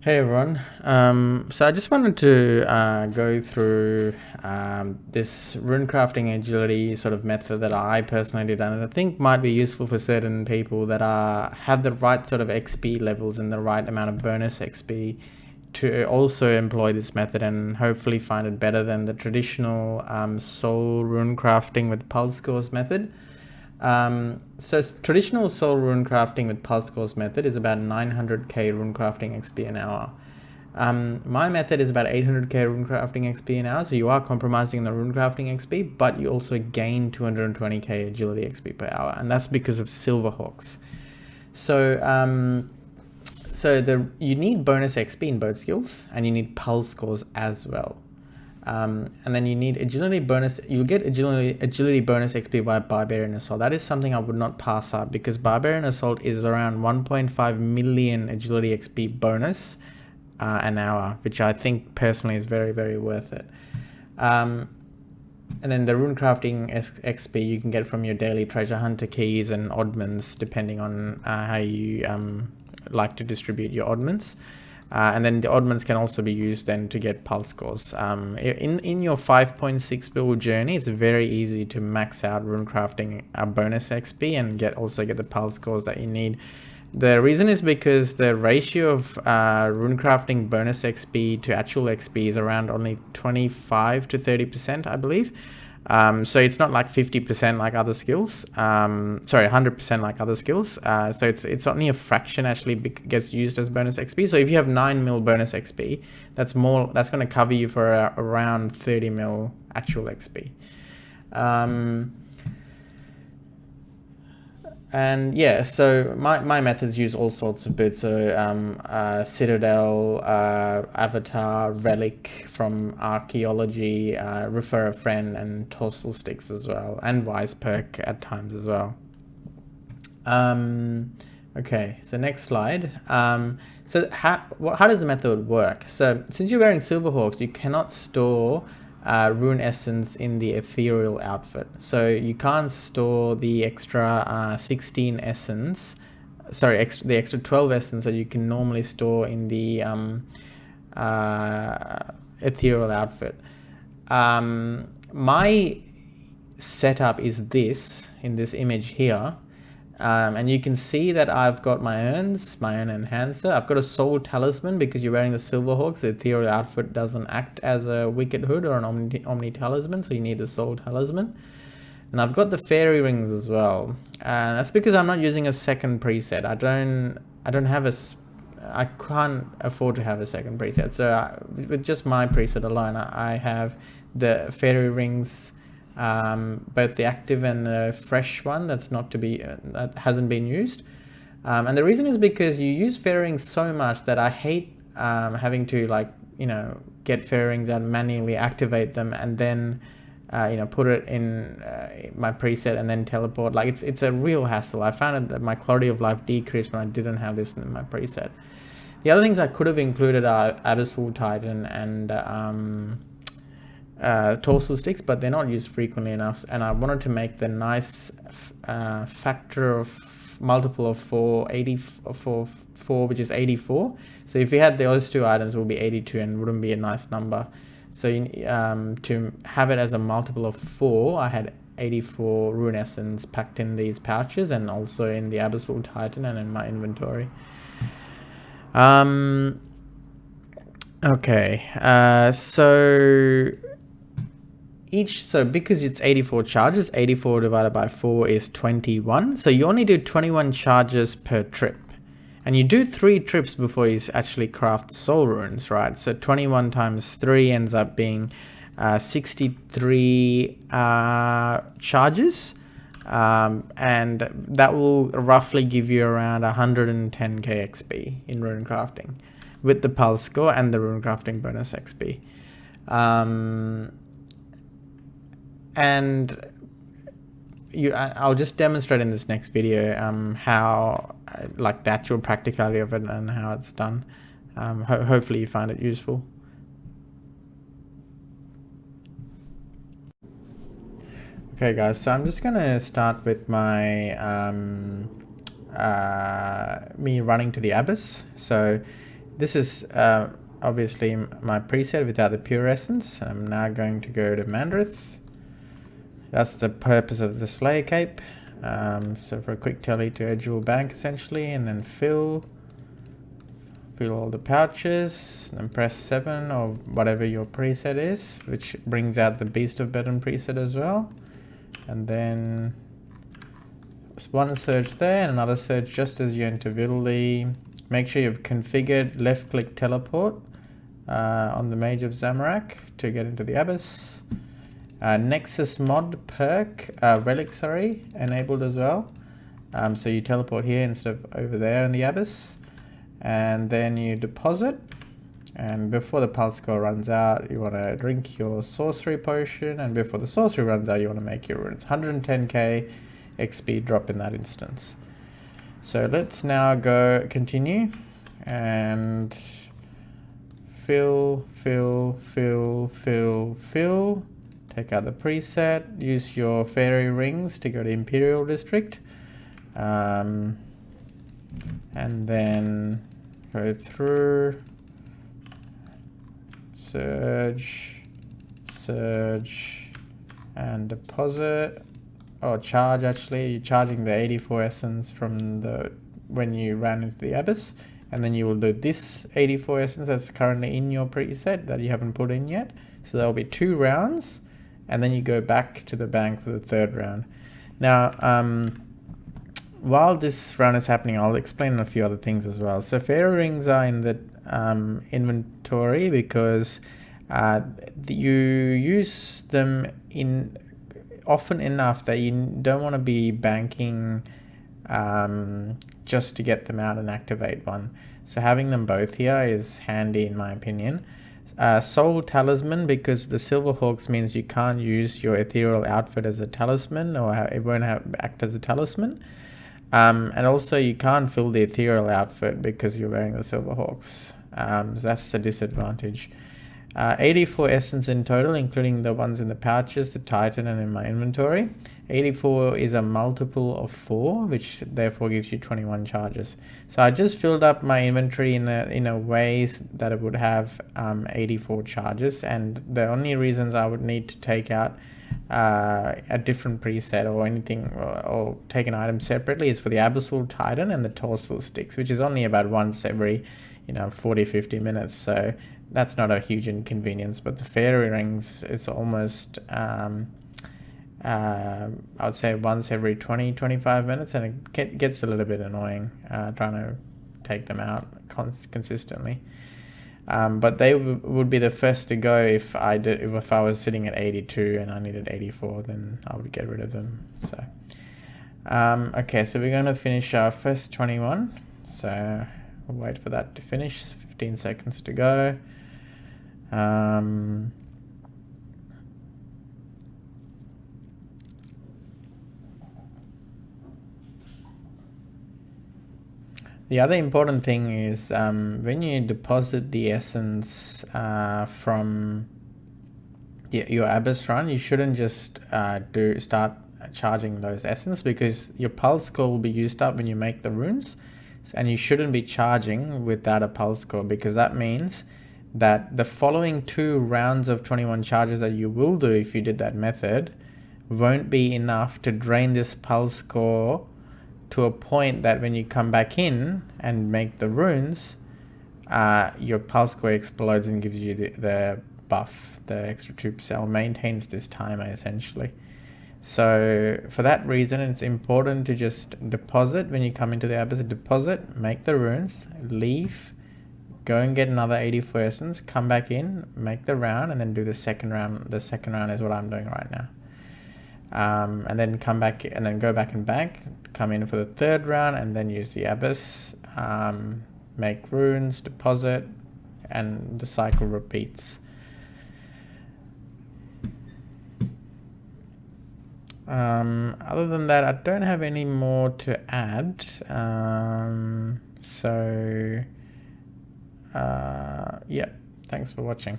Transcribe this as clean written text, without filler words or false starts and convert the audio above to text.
Hey everyone. So I just wanted to go through this runecrafting agility sort of method that I personally did, and I think might be useful for certain people that have the right sort of XP levels and the right amount of bonus XP to also employ this method and hopefully find it better than the traditional soul runecrafting with pulse course method. So traditional soul runecrafting with pulse course method is about 900k runecrafting XP an hour. My method is about 800k runecrafting XP an hour, so you are compromising the runecrafting XP, but you also gain 220k agility XP per hour, and that's because of Silverhawks. So you need bonus XP in both skills, and you need pulse scores as well. And then you need agility bonus. You'll get agility bonus XP by Barbarian Assault. That is something I would not pass up because Barbarian Assault is around 1.5 million agility XP bonus an hour, which I think personally is very, very worth it. And then the runecrafting XP you can get from your daily treasure hunter keys and oddments, depending on how you like to distribute your oddments. And then the oddments can also be used then to get pulse scores. In your 5.6 build journey, it's very easy to max out runecrafting bonus XP and also get the pulse scores that you need. The reason is because the ratio of runecrafting bonus XP to actual XP is around only 25 to 30%, I believe. So it's not like 50% like other skills. Sorry, 100% like other skills. So it's only a fraction actually gets used as bonus XP. So if you have 9 mil bonus XP, that's going to cover you for around 30 mil actual XP. And yeah, so my methods use all sorts of bits. So Citadel, Avatar, Relic from Archaeology, Refer a Friend, and Torsal Sticks as well, and Wise Perk at times as well. Okay, so next slide. So how does the method work? So since you're wearing Silverhawks, you cannot store rune essence in the ethereal outfit, so you can't store the extra 16 essence, the extra 12 essence that you can normally store in the ethereal outfit. My setup is in this image here. And you can see that I've got my urn enhancer. I've got a soul talisman because you're wearing the Silverhawks. The ethereal outfit doesn't act as a wicked hood or an omni talisman, so you need the soul talisman. And I've got the fairy rings as well. And that's because I'm not using a second preset. I can't afford to have a second preset. So with just my preset alone, I have the fairy rings, both the active and the fresh one that hasn't been used. And the reason is because you use fairy rings so much that I hate having to get fairy rings and manually activate them and then put it in my preset and then teleport. Like it's a real hassle. I found that my quality of life decreased when I didn't have this in my preset. The other things I could have included are Abyssal Titan and Torsal Sticks, but they're not used frequently enough, and I wanted to make the nice multiple of 4, which is 84. So if you had those two items, it would be 82 and wouldn't be a nice number. So to have it as a multiple of 4, I had 84 rune essence packed in these pouches and also in the Abyssal Titan and in my inventory. Okay, so because it's 84 charges, 84 divided by 4 is 21. So you only do 21 charges per trip. And you do 3 trips before you actually craft the soul runes, right? So 21 times 3 ends up being 63 charges. And that will roughly give you around 110k XP in runecrafting with the pulse score and the runecrafting bonus XP. And I'll just demonstrate in this next video how the actual practicality of it and how it's done. Hopefully you find it useful. Okay guys, so I'm just gonna start with my me running to the abyss. So this is obviously my preset without the pure essence. I'm now going to go to Mandrith. That's the purpose of the Slayer Cape. So for a quick tally to Agile Bank essentially, and then fill all the pouches, and press 7 or whatever your preset is, which brings out the Beast of Burden preset as well. And then one search there and another search just as you enter Viddly. Make sure you've configured left click teleport on the Mage of Zamorak to get into the Abyss. Nexus mod perk, relic enabled as well. So you teleport here instead of over there in the Abyss. And then you deposit. And before the pulse score runs out, you want to drink your sorcery potion. And before the sorcery runs out, you want to make your runes. 110k XP drop in that instance. So let's now go continue and fill. Take out the preset, use your fairy rings to go to Imperial District. And then go through, surge, and deposit. Or charge actually, you're charging the 84 essence from when you ran into the Abyss, and then you will do this 84 essence that's currently in your preset that you haven't put in yet. So there will be 2 rounds, and then you go back to the bank for the 3rd round. Now, while this round is happening, I'll explain a few other things as well. So fairy rings are in the inventory because you use them often enough that you don't want to be banking just to get them out and activate one. So having them both here is handy in my opinion. Soul Talisman, because the Silverhawks means you can't use your ethereal outfit as a talisman, or it won't act as a talisman. And also you can't fill the ethereal outfit because you're wearing the Silverhawks. So that's the disadvantage. 84 essence in total, including the ones in the pouches, the Titan, and in my inventory. 84 is a multiple of 4, which therefore gives you 21 charges. So I just filled up my inventory in a way that it would have 84 charges, and the only reasons I would need to take out a different preset or anything, or take an item separately, is for the Abyssal Titan and the Torsal Sticks, which is only about once every 40-50 minutes. So that's not a huge inconvenience, but the fairy rings is almost I would say once every 20-25 minutes, and it gets a little bit annoying trying to take them out consistently. But they would be the first to go if I was sitting at 82 and I needed 84, then I would get rid of them. So okay, so we're going to finish our first 21, so we'll wait for that to finish. 15 seconds to go. The other important thing is when you deposit the essence from your Abyss run, you shouldn't just start charging those essence, because your pulse score will be used up when you make the runes, and you shouldn't be charging without a pulse score, because that means that the following 2 rounds of 21 charges that you will do if you did that method won't be enough to drain this pulse score to a point that when you come back in and make the runes, your pulse score explodes and gives you the buff, the extra 2%, maintains this timer essentially. So for that reason, it's important to just deposit when you come into the Abyss. Deposit, make the runes, leave, go and get another 84 essence, come back in, make the round, and then do the second round. The second round is what I'm doing right now. And then come back and then go back and bank, come in for the 3rd round, and then use the Abyss, make runes, deposit, and the cycle repeats. Other than that, I don't have any more to add. So yeah, thanks for watching.